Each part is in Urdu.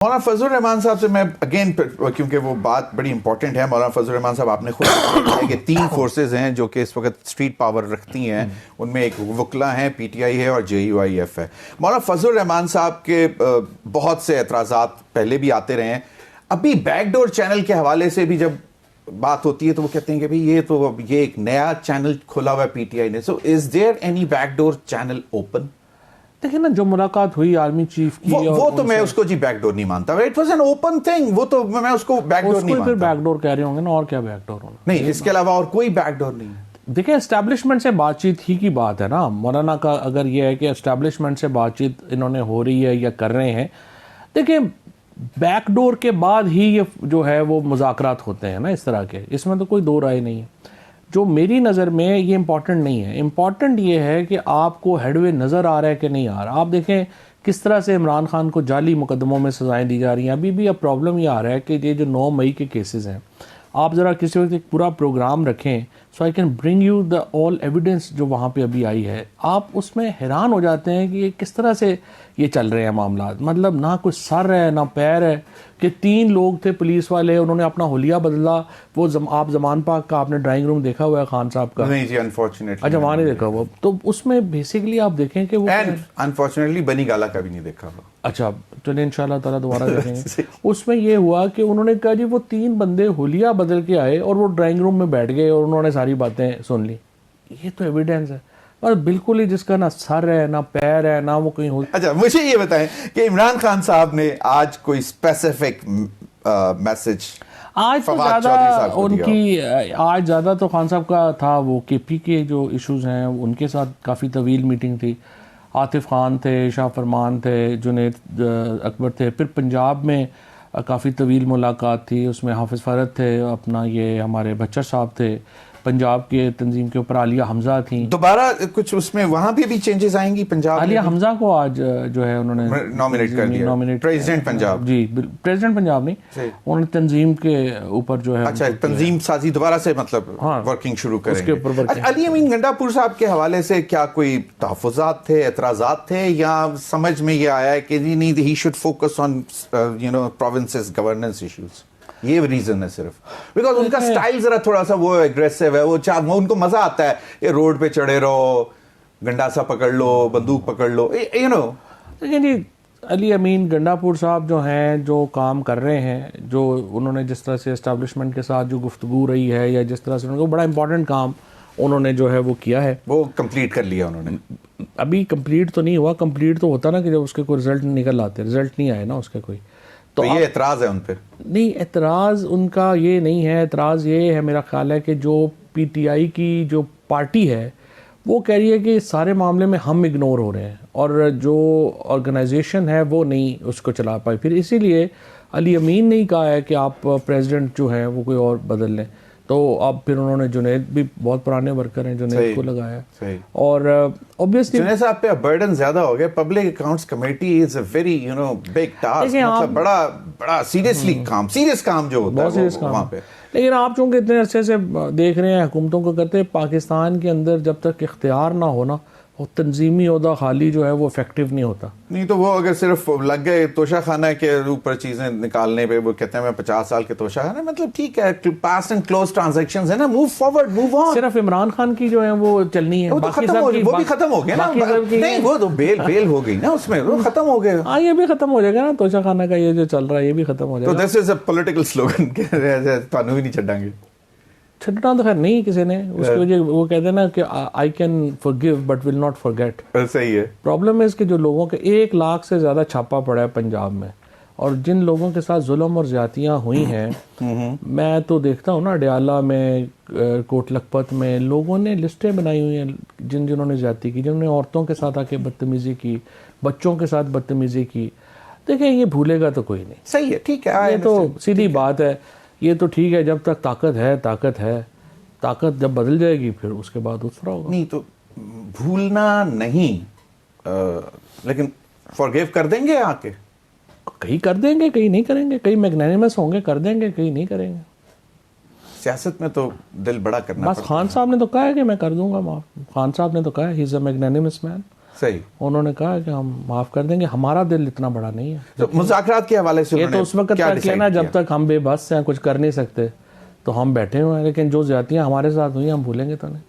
مولانا فضل الرحمان صاحب سے میں اگین کیونکہ وہ بات بڑی امپورٹنٹ ہے. مولانا فضل الرحمان صاحب آپ نے خود کہا ہے کہ 3 فورسز ہیں جو کہ اس وقت اسٹریٹ پاور رکھتی ہیں. ان میں ایک وکلا ہیں, پی ٹی آئی ہے اور JUIF ہے. مولانا فضل الرحمان صاحب کے بہت سے اعتراضات پہلے بھی آتے رہے ہیں. ابھی بیک ڈور چینل کے حوالے سے بھی جب بات ہوتی ہے تو وہ کہتے ہیں کہ بھئی یہ ایک نیا چینل کھولا ہوا ہے پی ٹی آئی نے. So is there any back door channel open? دیکھیں نا, جو ملاقات ہوئی آرمی چیف کی وہ تو میں اس کو بیک ڈور نہیں مانتا. It was an open thing. وہ تو میں اس کو بیک ڈور نہیں مانتا. پھر بیک ڈور کہہ رہے ہوں گے نا, اور کیا بیک ڈور ہونا. نہیں, اس کے علاوہ اور کوئی بیک ڈور نہیں. دیکھیں اسٹیبلشمنٹ سے بات چیت ہی کی بات ہے نا. مولانا کا اگر یہ ہے کہ اسٹیبلشمنٹ سے بات چیت انہوں نے ہو رہی ہے یا کر رہے ہیں, دیکھیں بیک ڈور کے بعد ہی یہ جو ہے وہ مذاکرات ہوتے ہیں نا اس طرح کے. اس میں تو کوئی دو رائے نہیں ہے. جو میری نظر میں یہ امپورٹنٹ نہیں ہے. امپورٹنٹ یہ ہے کہ آپ کو ہیڈ وے نظر آ رہا ہے کہ نہیں آ رہا. آپ دیکھیں کس طرح سے عمران خان کو جعلی مقدموں میں سزائیں دی جا رہی ہیں. ابھی بھی اب پرابلم یہ آ رہا ہے کہ یہ جو 9 مئی کے کیسز ہیں, آپ ذرا کسی وقت ایک پورا پروگرام رکھیں so I can bring you the all evidence جو وہاں پہ ابھی آئی ہے. آپ اس میں حیران ہو جاتے ہیں کہ یہ کس طرح سے یہ چل رہے ہیں معاملات. مطلب نہ کوئی سر ہے نہ پیر ہے, کہ 3 لوگ تھے پولیس والے, انہوں نے اپنا حلیہ بدلا. وہ آپ زمان پاک کا آپ نے ڈرائنگ روم دیکھا ہوا ہے خان صاحب کا؟ نہیں جی, انفارچونیٹلی. اچھا, وہاں نہیں دیکھا ہوا. تو اس میں بیسیکلی آپ دیکھیں کہ وہ انفارچونیٹلی بنی گالا کا بھی نہیں دیکھا ہوا. اچھا چلیں انشاءاللہ تعالیٰ دوبارہ دیکھیں گے. اس میں یہ ہوا کہ انہوں نے کہا جی وہ 3 بندے حلیہ بدل کے آئے اور وہ ڈرائنگ روم میں بیٹھ گئے اور انہوں نے ساری باتیں سن لی. یہ تو ایویڈنس ہے. اور بالکل ہی جس کا نہ سر ہے نہ پیر ہے نہ وہ کہیں ہو. اچھا مجھے یہ بتائیں کہ عمران خان صاحب نے آج کوئی اسپیسیفک میسج آج تو زیادہ ان کی آج زیادہ تو خان صاحب کا تھا وہ کے پی کے جو ایشوز ہیں ان کے ساتھ کافی طویل میٹنگ تھی. عاطف خان تھے, شاہ فرمان تھے, جنید اکبر تھے. پھر پنجاب میں کافی طویل ملاقات تھی, اس میں حافظ فرد تھے, اپنا یہ ہمارے بچر صاحب تھے, پنجاب کے تنظیم کے اوپر عالیہ حمزہ تھیں. دوبارہ کچھ اس میں وہاں پہ بھی چینجز آئیں گی. پنجاب عالیہ حمزہ کو آج جو ہے انہوں نے نامینیٹ کر دیا, پریزیڈنٹ پنجاب. جی پریزیڈنٹ پنجاب نہیں, انہوں نے تنظیم کے اوپر جو ہے اچھا تنظیم سازی دوبارہ سے مطلب ورکنگ شروع کریں گے. علی امین گنڈاپور صاحب کے حوالے سے کیا کوئی تحفظات تھے, اعتراضات تھے, یا سمجھ میں یہ آیا ہے کہ نہیں he should focus on provinces governance issues? یہ ریزن ہے صرف بیکاز ان کا سٹائل ذرا تھوڑا سا وہ ایگریسو ہے. وہ ان کو مزہ آتا ہے یہ روڈ پہ چڑھے رہو, گنڈاسا پکڑ لو, بندوق پکڑ لو, لیکن جی علی امین گنڈاپور صاحب جو ہیں جو کام کر رہے ہیں, جو انہوں نے جس طرح سے اسٹیبلشمنٹ کے ساتھ جو گفتگو رہی ہے یا جس طرح سے ان کو بڑا امپورٹنٹ کام انہوں نے جو ہے وہ کیا ہے, وہ کمپلیٹ کر لیا انہوں نے. ابھی کمپلیٹ تو نہیں ہوا. کمپلیٹ تو ہوتا نا کہ جب اس کے کوئی رزلٹ نکل آتے, رزلٹ نہیں آئے نا اس کے کوئی, تو یہ اعتراض ہے ان پہ. نہیں, اعتراض ان کا یہ نہیں ہے. اعتراض یہ ہے میرا خیال ہے کہ جو پی ٹی آئی کی جو پارٹی ہے وہ کہہ رہی ہے کہ سارے معاملے میں ہم اگنور ہو رہے ہیں, اور جو آرگنائزیشن ہے وہ نہیں اس کو چلا پائی. پھر اسی لیے علی امین نے کہا ہے کہ آپ پریزیڈنٹ جو ہیں وہ کوئی اور بدل لیں. تو اب پھر انہوں نے جنید بھی بہت پرانے ورکر ہیں, جنید کو لگایا. اور obviously جنید صاحب پہ برڈن زیادہ ہو گیا. Public accounts committee is a very big task, مطلب بڑا سیریس کام جو ہوتا ہے وہاں پہ. لیکن آپ چونکہ اتنے عرصے سے دیکھ رہے ہیں حکومتوں کو کرتے, پاکستان کے اندر جب تک اختیار نہ ہونا وہ تنظیمی عہدہ خالی جو ہے وہ افیکٹو نہیں ہوتا. نہیں تو وہ اگر صرف لگ گئے توشہ خانہ کے اوپر چیزیں نکالنے پہ, وہ کہتے ہیں میں 50 سال کے توشہ خانہ, مطلب ٹھیک ہے پاسٹ اینڈ کلوز ٹرانزیکشنز ہیں نا, موو فارورڈ, موو آن. صرف عمران خان کی جو ہے وہ چلنی ہے, وہ بھی ختم ہو گیا نا. نہیں وہ تو بیل ہو گئی نا, اس میں وہ ختم ہو گیا. ہاں یہ بھی ختم ہو جائے گا نا, توشہ خانہ کا یہ جو چل رہا ہے یہ بھی ختم ہو جائے گا. تو دس از اے پولیٹیکل سلوگن کہ تانوں ہی نہیں چھڈاں گے. چھٹنا تو خیر نہیں کسی نے, اس کی وجہ وہ کہتے ہیں نا کہ I can forgive but will not forget. صحیح ہے. پرابلم ہے اس کے جو لوگوں کے 1 لاکھ سے زیادہ چھاپا پڑا ہے پنجاب میں, اور جن لوگوں کے ساتھ ظلم اور زیادتیاں ہوئی ہیں, میں تو دیکھتا ہوں نا اڈیالہ میں, کوٹ لکھپت میں, لوگوں نے لسٹیں بنائی ہوئی ہیں جنہوں نے زیادتی کی, جنہوں نے عورتوں کے ساتھ آ کے بدتمیزی کی, بچوں کے ساتھ بدتمیزی کی. دیکھیں یہ بھولے گا تو کوئی نہیں. صحیح ہے, ٹھیک ہے, یہ تو سیدھی بات ہے. یہ تو ٹھیک ہے جب تک طاقت ہے, طاقت جب بدل جائے گی پھر اس کے بعد دوسرا ہوگا. نہیں تو بھولنا نہیں, لیکن فارگیو کر دیں گے آ کے. کئی کر دیں گے, کئی نہیں کریں گے, کئی میگنانیمس ہوں گے کر دیں گے, کئی نہیں کریں گے. سیاست میں تو دل بڑا کرنا بس خان صاحب نے تو کہا ہے کہ میں کر دوں گا معاف. خان صاحب نے تو کہا ہے ہی از اے میگنانیمس مین. صحیح. انہوں نے کہا کہ ہم معاف کر دیں گے, ہمارا دل اتنا بڑا نہیں ہے. تو مذاکرات کے حوالے سے یہ تو اس وقت تک ہے نا جب تک ہم بے بس ہیں, کچھ کر نہیں سکتے, تو ہم بیٹھے ہوئے ہیں, لیکن جو زیادتیاں ہمارے ساتھ ہوئی ہم بھولیں گے تو نہیں.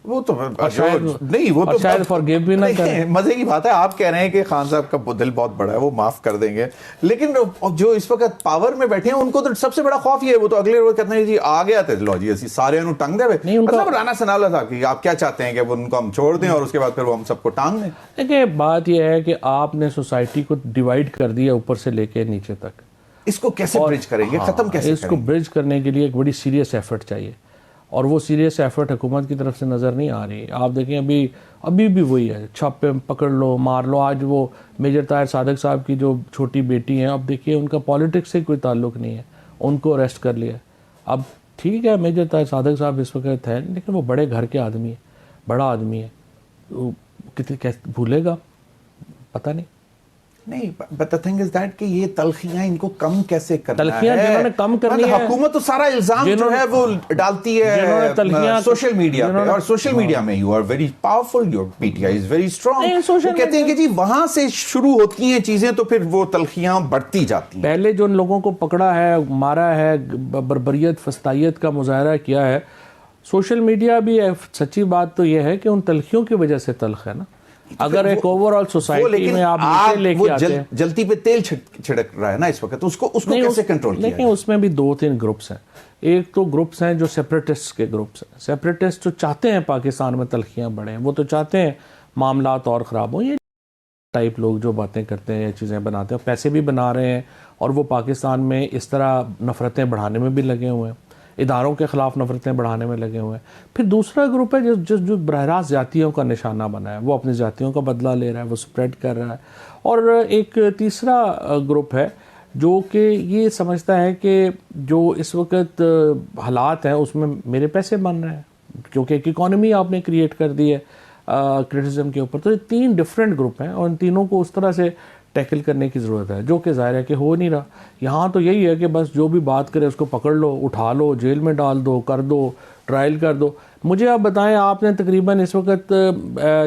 وہ تو نہیں, وہ تو شاید فارگیو بھی نہ کریں. مزے کی بات ہے, آپ کہہ رہے ہیں کہ خان صاحب کا دل بہت بڑا ہے, وہ معاف کر دیں گے, لیکن جو اس وقت پاور میں بیٹھے ہیں ان کو تو سب سے بڑا خوف یہ ہے, وہ تو اگلے روز کہتے ہیں جی آ گیا تھے, لو جی اسی سارے انہوں ٹانگ دے ہوئے. مطلب رانا ثناءاللہ صاحب کی آپ کیا چاہتے ہیں کہ ان کو ہم چھوڑ دیں اور اس کے بعد پھر وہ ہم سب کو ٹانگ دیں؟ دیکھیں بات یہ ہے کہ آپ نے سوسائٹی کو ڈیوائیڈ کر دیا اوپر سے لے کے نیچے تک. اس کو کیسے برج کریں گے, ختم کیسے اس کو برج کرنے کے لیے ایک بڑی سیریس ایفرٹ چاہیے, اور وہ سیریس ایفرٹ حکومت کی طرف سے نظر نہیں آ رہی. آپ دیکھیں ابھی بھی وہی ہے, چھاپے پکڑ لو مار لو. آج وہ میجر طاہر صادق صاحب کی جو چھوٹی بیٹی ہیں, اب دیکھیے ان کا پالیٹکس سے کوئی تعلق نہیں ہے, ان کو اریسٹ کر لیا. اب ٹھیک ہے میجر طاہر صادق صاحب اس وقت ہیں, لیکن وہ بڑے گھر کے آدمی ہیں, بڑا آدمی ہے, کتنے بھولے گا پتہ نہیں. but the thing is that کہ یہ تلخیاں ان کو کم کیسے کرنا ہے, تلخیاں جنہوں نے کم کرنی ہے, حکومت تو سارا الزام جو ہے وہ ڈالتی ہے سوشل میڈیا پہ, اور سوشل میڈیا میں you are very powerful, your PTI is very strong, وہ کہتے ہیں کہ جی وہاں سے شروع ہوتی ہیں چیزیں تو پھر وہ تلخیاں بڑھتی جاتی ہیں. پہلے جو ان لوگوں کو پکڑا ہے, مارا ہے, بربریت فسطائیت کا مظاہرہ کیا ہے, سوشل میڈیا بھی ہے. سچی بات تو یہ ہے کہ ان تلخیوں کی وجہ سے تلخ ہے نا. اگر ایک اوور آل سوسائٹی میں آپ لے کے آتے ہیں, جلتی پہ تیل چھڑک رہا ہے نا اس وقت, اس کو کیسے کنٹرول کیا؟ لیکن اس میں بھی 2-3 گروپس ہیں. ایک تو گروپس ہیں جو سیپریٹسٹ کے گروپس ہیں, سیپریٹسٹ جو چاہتے ہیں پاکستان میں تلخیاں بڑھیں, وہ تو چاہتے ہیں معاملات اور خراب ہوں. یہ ٹائپ لوگ جو باتیں کرتے ہیں, چیزیں بناتے ہیں, پیسے بھی بنا رہے ہیں, اور وہ پاکستان میں اس طرح نفرتیں بڑھانے میں بھی لگے ہوئے ہیں, اداروں کے خلاف نفرتیں بڑھانے میں لگے ہوئے ہیں. پھر دوسرا گروپ ہے جو براہ راست ذاتیوں کا نشانہ بنا ہے, وہ اپنی ذاتیوں کا بدلہ لے رہا ہے, وہ سپریڈ کر رہا ہے. اور ایک تیسرا گروپ ہے جو کہ یہ سمجھتا ہے کہ جو اس وقت حالات ہیں اس میں میرے پیسے بن رہے ہیں, کیونکہ ایک اکانومی آپ نے کریٹ کر دی ہے کرٹیسزم کے اوپر. تو یہ 3 ڈفرینٹ گروپ ہیں, اور ان تینوں کو اس طرح سے ٹیکل کرنے کی ضرورت ہے, جو کہ ظاہر ہے کہ ہو نہیں رہا. یہاں تو یہی ہے کہ بس جو بھی بات کرے اس کو پکڑ لو, اٹھا لو, جیل میں ڈال دو, کر دو, ٹرائل کر دو. مجھے آپ بتائیں, آپ نے تقریباً اس وقت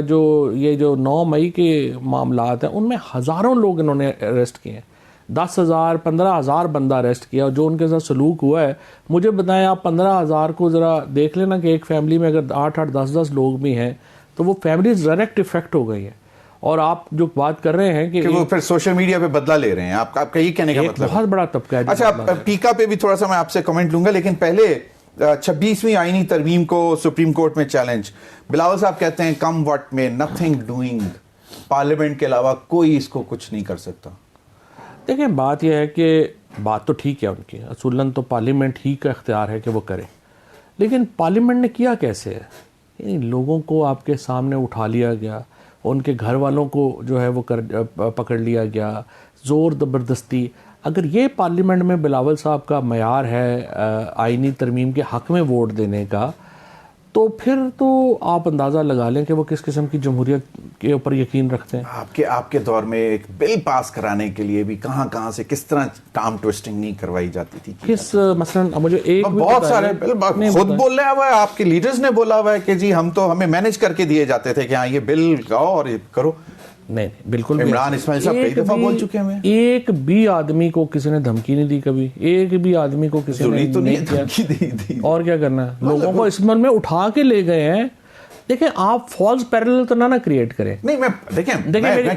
جو 9 مئی کے معاملات ہیں ان میں ہزاروں لوگ انہوں نے اریسٹ کیے ہیں, 10,000 15,000 بندہ اریسٹ کیا, اور جو ان کے ساتھ سلوک ہوا ہے. مجھے بتائیں آپ 15,000 کو ذرا دیکھ لینا کہ ایک فیملی میں اگر 8-8 10-10 لوگ بھی ہیں تو وہ فیملیز ڈائریکٹ افیکٹ ہو گئی ہے. اور آپ جو بات کر رہے ہیں کہ وہ پھر سوشل میڈیا پہ بدلہ لے رہے ہیں, آپ کا یہ کہنے کا مطلب بہت بڑا طبقہ ہے. اچھا, ٹیکا پہ بھی تھوڑا سا میں آپ سے کمنٹ لوں گا, لیکن پہلے 26ویں آئینی ترمیم کو سپریم کورٹ میں چیلنج. بلاول صاحب کہتے ہیں کم واٹ میں نتھنگ ڈوئنگ, پارلیمنٹ کے علاوہ کوئی اس کو کچھ نہیں کر سکتا. دیکھیں بات یہ ہے کہ بات تو ٹھیک ہے ان کی, اصولاً تو پارلیمنٹ ہی کا اختیار ہے کہ وہ کرے, لیکن پارلیمنٹ نے کیا کیسے ہے؟ یعنی لوگوں کو آپ کے سامنے اٹھا لیا گیا, ان کے گھر والوں کو جو ہے وہ پکڑ لیا گیا, زور زبردستی. اگر یہ پارلیمنٹ میں بلاول صاحب کا معیار ہے آئینی ترمیم کے حق میں ووٹ دینے کا, تو پھر تو آپ اندازہ لگا لیں کہ وہ کس قسم کی جمہوریت کے اوپر یقین رکھتے ہیں. آپ کے دور میں ایک بل پاس کرانے کے لیے بھی کہاں سے کس طرح ٹام ٹوسٹنگ نہیں کروائی جاتی تھی. کس مثلا مجھے ایک بہت سارے بل خود بول رہا ہوا ہے, آپ کے لیڈرز نے بولا ہوا ہے کہ جی ہمیں مینیج کر کے دیے جاتے تھے کہ ہاں یہ بل لاؤ اور یہ کرو. نہیں بالکل, عمران اسماعیل صاحب کئی دفعہ بول چکے ہیں. ایک بھی آدمی کو کسی نے دھمکی نہیں دی کبھی, ایک بھی آدمی کو کسی نے نہیں دھمکی. اور کیا کرنا ہے, لوگوں کو اس من میں اٹھا کے لے گئے ہیں. دیکھیں آپ فالس پیرلل تو نہ کریٹ کریں. نہیں میں کہہ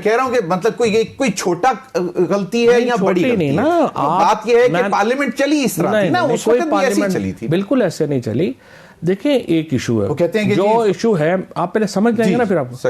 رہا ہوں کہ مطلب کوئی چھوٹا غلطی ہے یا بڑی غلطی ہے, بات یہ ہے کہ پارلیمنٹ چلی اس طرح تھی نا, اس وقت بھی ایسی چلی تھی. بالکل ایسے نہیں چلی. دیکھیں ایک ایشو ہے, وہ کہتے ہیں کہ جو ایشو ہے آپ پہلے سمجھ جائیں گے نا, پھر آپ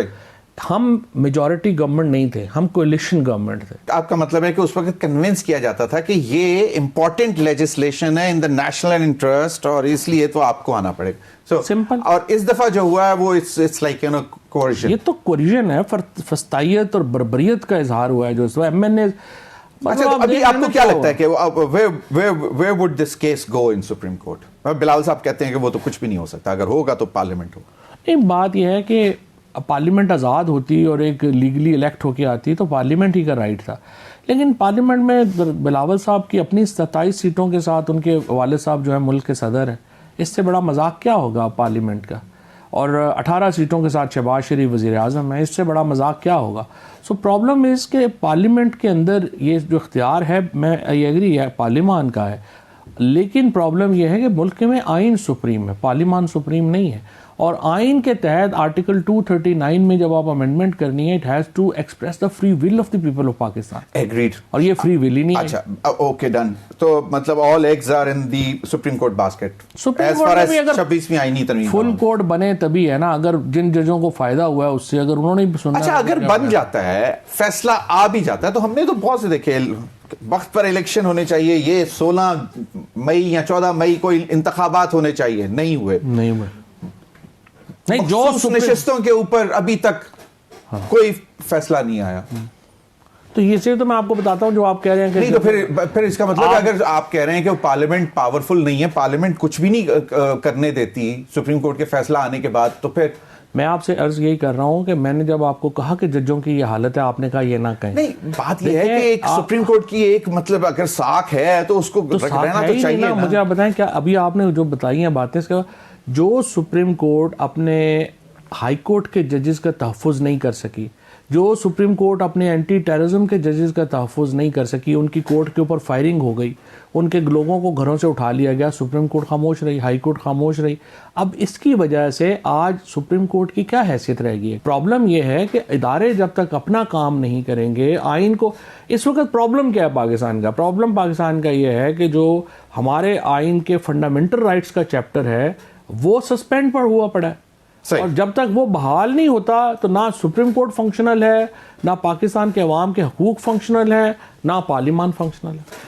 ہم میجورٹی گورنمنٹ نہیں تھے, ہم کولیشن گورنمنٹ تھے. آپ کا مطلب ہے کہ اس وقت کنونس کیا جاتا تھا کہ یہ امپورٹنٹ لیجسلیشن ہے ان دا نیشنل انٹرسٹ, اور اس لیے تو آپ کو آنا پڑے گا. سمپل. اور اس دفعہ جو ہوا ہے وہ اٹس لائک کوریژن. یہ تو کوریژن ہے, فسطائیت اور بربریت کا اظہار ہوا ہے جو اس وقت MNA. اچھا, ابھی آپ کو کیا لگتا ہے کہ where would this case go in Supreme Court? Bilawal صاحب کہتے ہیں کہ وہ تو کچھ بھی نہیں ہو سکتا, اگر ہوگا تو پارلیمنٹ ہوگا. نہیں, بات یہ ہے کہ پارلیمنٹ آزاد ہوتی اور ایک لیگلی الیکٹ ہو کے آتی تو پارلیمنٹ ہی کا رائٹ تھا. لیکن پارلیمنٹ میں بلاول صاحب کی اپنی 27 سیٹوں کے ساتھ ان کے والد صاحب جو ہے ملک کے صدر ہیں, اس سے بڑا مذاق کیا ہوگا پارلیمنٹ کا. اور 18 سیٹوں کے ساتھ شہباز شریف وزیر اعظم ہے. اس سے بڑا مذاق کیا ہوگا؟ سو پرابلم اس کہ پارلیمنٹ کے اندر یہ جو اختیار ہے، میں ایگری ہے پارلیمان کا ہے، لیکن پرابلم یہ ہے کہ ملک میں آئین سپریم ہے، پارلیمان سپریم نہیں ہے. اور آئین کے تحت آرٹیکل 239 میں جب آپ امینڈمنٹ کرنی ہے، it has to express the free will of the people of Pakistan. Agreed. اور یہ فری ول ہی نہیں ہے. اچھا اوکے ڈن. تو مطلب all eggs are in the supreme court basket. Supreme court میں بھی اگر 26ویں آئینی ترمیم فل کورٹ بنے تبھی ہے نا. اگر جن ججوں کو فائدہ ہوا ہے اس سے، اگر انہوں نے سننا، اچھا اگر بن جاتا ہے، فیصلہ آ بھی جاتا ہے، تو ہم نے تو بہت سے دیکھے وقت پر الیکشن ہونے چاہیے، یہ 16 مئی یا 14 مئی کو انتخابات ہونے چاہیے، نہیں ہوئے. نہیں جو نشستوں کے اوپر ابھی تک کوئی فیصلہ نہیں آیا. تو یہ سے تو میں آپ کو بتاتا ہوں جو آپ کہہ رہے ہیں کہ نہیں، تو پھر اس کا مطلب اگر آپ کہہ رہے ہیں کہ پارلیمنٹ پاورفل نہیں ہے، پارلیمنٹ کچھ بھی نہیں کرنے دیتی سپریم کورٹ کے فیصلہ آنے کے بعد، تو پھر میں آپ سے عرض یہی کر رہا ہوں کہ میں نے جب آپ کو کہا کہ ججوں کی یہ حالت ہے، آپ نے کہا یہ نہ کہیں. نہیں، بات یہ ہے کہ ایک سپریم کورٹ کی ایک مطلب اگر ساکھ ہے تو اس کو رہنا تو چاہیے نا. مجھے آپ بتائیں کیا ابھی آپ نے جو بتائی ہیں باتیں، اس کے جو سپریم کورٹ اپنے ہائی کورٹ کے ججز کا تحفظ نہیں کر سکی، جو سپریم کورٹ اپنے اینٹی ٹیررزم کے ججز کا تحفظ نہیں کر سکی، ان کی کورٹ کے اوپر فائرنگ ہو گئی، ان کے لوگوں کو گھروں سے اٹھا لیا گیا، سپریم کورٹ خاموش رہی، ہائی کورٹ خاموش رہی. اب اس کی وجہ سے آج سپریم کورٹ کی کیا حیثیت رہ گئی ہے؟ پرابلم یہ ہے کہ ادارے جب تک اپنا کام نہیں کریں گے، آئین کو اس وقت پرابلم کیا ہے پاکستان کا؟ پرابلم پاکستان کا یہ ہے کہ جو ہمارے آئین کے فنڈامنٹل رائٹس کا چیپٹر ہے وہ سسپینڈ پر ہوا پڑا ہے. اور جب تک وہ بحال نہیں ہوتا تو نہ سپریم کورٹ فنکشنل ہے، نہ پاکستان کے عوام کے حقوق فنکشنل ہے، نہ پارلیمان فنکشنل ہے.